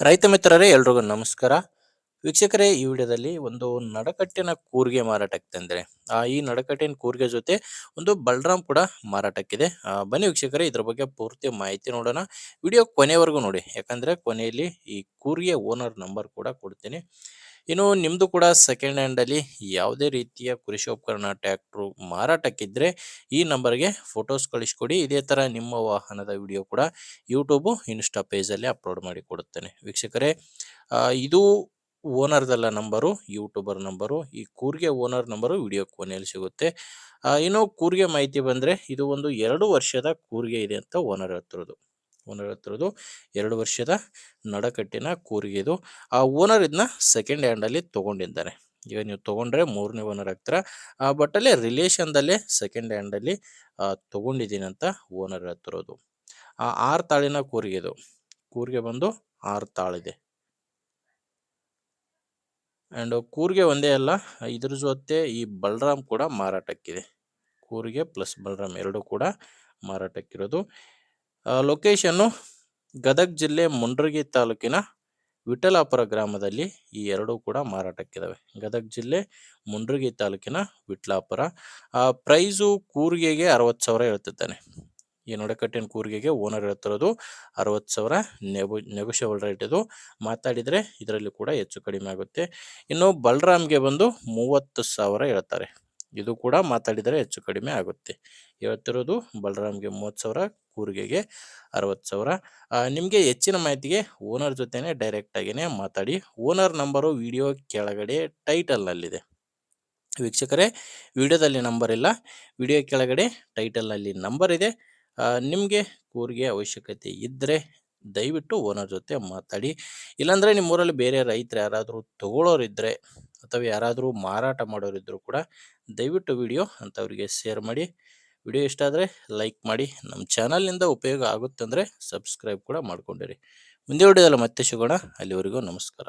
ರೈತ ಮಿತ್ರರೇ ಎಲ್ರಿಗೂ ನಮಸ್ಕಾರ. ವೀಕ್ಷಕರೇ, ಈ ವಿಡಿಯೋದಲ್ಲಿ ಒಂದು ನಡಕಟ್ಟಿನ ಕೂರ್ಗೆ ಮಾರಾಟಕ್ಕೆ ತಂದಿದೆ. ಈ ನಡಕಟ್ಟಿನ ಕೂರ್ಗೆ ಜೊತೆ ಒಂದು ಬಲರಾಮ್ ಕೂಡ ಮಾರಾಟಕ್ಕಿದೆ. ಬನ್ನಿ ವೀಕ್ಷಕರೇ, ಇದ್ರ ಬಗ್ಗೆ ಪೂರ್ತಿ ಮಾಹಿತಿ ನೋಡೋಣ. ವಿಡಿಯೋ ಕೊನೆವರೆಗೂ ನೋಡಿ, ಯಾಕಂದ್ರೆ ಕೊನೆಯಲ್ಲಿ ಈ ಕೂರ್ಗೆ ಓನರ್ ನಂಬರ್ ಕೂಡ ಕೊಡ್ತೀನಿ. ಇನ್ನು ನಿಮ್ದು ಕೂಡ ಸೆಕೆಂಡ್ ಹ್ಯಾಂಡ್ ಅಲ್ಲಿ ಯಾವುದೇ ರೀತಿಯ ಕೃಷಿ ಉಪಕರಣ ಟ್ರ್ಯಾಕ್ಟ್ರು ಮಾರಾಟಕ್ಕಿದ್ರೆ ಈ ನಂಬರ್ಗೆ ಫೋಟೋಸ್ ಕಳಿಸ್ಕೊಡಿ. ಇದೇ ತರ ನಿಮ್ಮ ವಾಹನದ ವಿಡಿಯೋ ಕೂಡ ಯೂಟ್ಯೂಬ್ ಇನ್ಸ್ಟಾ ಪೇಜ್ ಅಲ್ಲಿ ಅಪ್ಲೋಡ್ ಮಾಡಿ ಕೊಡುತ್ತೇನೆ. ವೀಕ್ಷಕರೇ, ಇದು ಓನರ್ದಲ್ಲ ನಂಬರು, ಯೂಟ್ಯೂಬರ್ ನಂಬರು. ಈ ಕೂರ್ಗೆ ಓನರ್ ನಂಬರು ವಿಡಿಯೋ ಕೊನೆಯಲ್ಲಿ ಸಿಗುತ್ತೆ. ಇನ್ನು ಕೂರ್ಗೆ ಮಾಹಿತಿ ಬಂದ್ರೆ, ಇದು ಒಂದು 2 ವರ್ಷದ ಕೂರ್ಗೆ ಇದೆ ಅಂತ ಓನರ್ ಹತ್ತಿರದು 2 ವರ್ಷದ ನಡಕಟ್ಟಿನ ಕೂರ್ಗೆ ಇದು. ಆ ಓನರ್ ಇದನ್ನ ಸೆಕೆಂಡ್ ಹ್ಯಾಂಡ್ ಅಲ್ಲಿ ತಗೊಂಡಿದ್ದಾರೆ. ಈಗ ನೀವು ತಗೊಂಡ್ರೆ 3ನೇ ಓನರ್ ಆಗ್ತೀರಾ. ಬಟ್ ಅಲ್ಲಿ ರಿಲೇಷನ್ದಲ್ಲೇ ಸೆಕೆಂಡ್ ಹ್ಯಾಂಡ್ ಅಲ್ಲಿ ತಗೊಂಡಿದ್ದೀನಿ ಅಂತ ಓನರ್ ಹತ್ತಿರದು. 6 ತಾಳಿನ ಕೂರ್ಗೆ ಇದು. ಕೂರ್ಗೆ ಬಂದು 6 ತಾಳಿದೆ. ಅಂಡ್ ಕೂರ್ಗೆ ಒಂದೇ ಅಲ್ಲ, ಇದ್ರ ಜೊತೆ ಈ ಬಲರಾಮ್ ಕೂಡ ಮಾರಾಟಕ್ಕಿದೆ. ಕೂರ್ಗೆ ಪ್ಲಸ್ ಬಲರಾಮ್ ಎರಡು ಕೂಡ ಮಾರಾಟಕ್ಕಿರೋದು. ಲೊಕೇಶನ್ನು ಗದಗ ಜಿಲ್ಲೆ ಮುಂಡ್ರಗಿ ತಾಲೂಕಿನ ವಿಠಲಾಪುರ ಗ್ರಾಮದಲ್ಲಿ ಈ ಎರಡು ಕೂಡ ಮಾರಾಟಕ್ಕಿದಾವೆ. ಗದಗ ಜಿಲ್ಲೆ ಮುಂಡ್ರಗಿ ತಾಲೂಕಿನ ವಿಠಲಾಪುರ. ಪ್ರೈಸು ಕೂರ್ಗೆಗೆ 60,000 ಹೇಳ್ತಿದ್ದಾನೆ. ಈ ನಡಕಟ್ಟಿನ ಕೂರ್ಗೆಗೆ ಓನರ್ ಹೇಳ್ತಿರೋದು 60,000. ನೆಗೋಷಿಯಬಲ್ ರೇಟ್ ಇದು. ಮಾತಾಡಿದರೆ ಇದರಲ್ಲಿ ಕೂಡ ಹೆಚ್ಚು ಕಡಿಮೆ ಆಗುತ್ತೆ. ಇನ್ನು ಬಲರಾಮ್ಗೆ ಬಂದು 30,000 ಹೇಳ್ತಾರೆ. ಇದು ಕೂಡ ಮಾತಾಡಿದರೆ ಹೆಚ್ಚು ಕಡಿಮೆ ಆಗುತ್ತೆ. ಹೇಳ್ತಿರೋದು ಬಲರಾಮ್ಗೆ 30,000, ಕೂರ್ಗೆಗೆ 60,000. ನಿಮಗೆ ಹೆಚ್ಚಿನ ಮಾಹಿತಿಗೆ ಓನರ್ ಜೊತೆನೆ ಡೈರೆಕ್ಟ್ ಆಗಿನೇ ಮಾತಾಡಿ. ಓನರ್ ನಂಬರು ವಿಡಿಯೋ ಕೆಳಗಡೆ ಟೈಟಲ್ನಲ್ಲಿದೆ. ವೀಕ್ಷಕರೇ, ವಿಡಿಯೋದಲ್ಲಿ ನಂಬರ್ ಇಲ್ಲ, ವಿಡಿಯೋ ಕೆಳಗಡೆ ಟೈಟಲ್ನಲ್ಲಿ ನಂಬರ್ ಇದೆ. ನಿಮಗೆ ಕೂರ್ಗೆ ಅವಶ್ಯಕತೆ ಇದ್ದರೆ ದಯವಿಟ್ಟು ಓನರ್ ಜೊತೆ ಮಾತಾಡಿ. ಇಲ್ಲಾಂದರೆ ನಿಮ್ಮೂರಲ್ಲಿ ಬೇರೆ ರೈತರು ಯಾರಾದರೂ ತಗೊಳ್ಳೋರಿದ್ದರೆ ಅಥವಾ ಯಾರಾದರೂ ಮಾರಾಟ ಮಾಡೋರಿದ್ದರೂ ಕೂಡ ದಯವಿಟ್ಟು ವಿಡಿಯೋ ಅಂಥವ್ರಿಗೆ ಶೇರ್ ಮಾಡಿ. ವಿಡಿಯೋ ಇಷ್ಟ ಆದರೆ ಲೈಕ್ ಮಾಡಿ. ನಮ್ಮ ಚಾನಲ್ನಿಂದ ಉಪಯೋಗ ಆಗುತ್ತೆ ಅಂದರೆ ಸಬ್ಸ್ಕ್ರೈಬ್ ಕೂಡ ಮಾಡ್ಕೊಂಡಿರಿ. ಮುಂದೆ ವಿಡಿಯೋದಲ್ಲಿ ಮತ್ತೆ ಸಿಗೋಣ. ಅಲ್ಲಿವರೆಗೂ ನಮಸ್ಕಾರ.